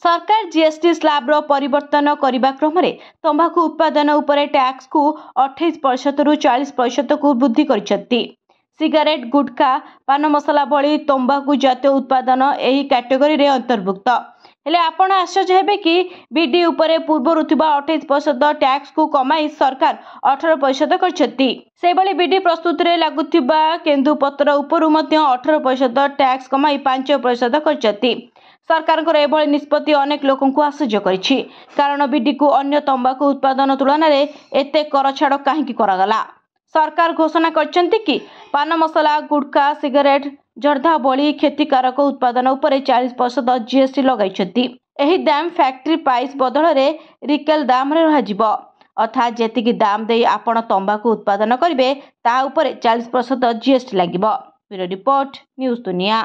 सरकार जीएसटी स्लाब्र परिवर्तन करने क्रम तंबाकू उत्पादन उपरे टैक्स को 28% रु 40% को वृद्धि करिसेंती। सिगारेट, गुटखा, पान मसला भली तंबाकू जातीय उत्पादन यही कैटेगरी रे अंतर्भुक्त। हेले आपण आश्चर्य हेबे कि बीडी उपरे पूर्व 28% टैक्स को कमाई सरकार 18% करछंती। से भली बीडी प्रस्तुत रे लागुथिबा केंदुपत्र उपरु मध्य 18% टैक्स कमाई 5% करछंती। सरकार एभली निष्पत्ति अनेक लोकों को आश्चर्य करिछि, कारण बीडी को अन्य तंबाकू उत्पादन तुलन में एते कर छाड़ कहीं करागला। सरकार घोषणा करछंती कि पान मसला, गुटखा, सिगरेट, जर्दा भली क्षतिकारक उत्पादन उपरे 40% जीएसटी लगाइछंती। एही दाम फैक्ट्री प्राइस बदल रे रिटेल दाम रे रहाजिबो, अर्थात जेतिकी दाम देई आपण तंबाकू उत्पादन करिवे ता उपरे 40% जीएसटी लागिबो। ब्यूरो रिपोर्ट, न्यूज दुनिया।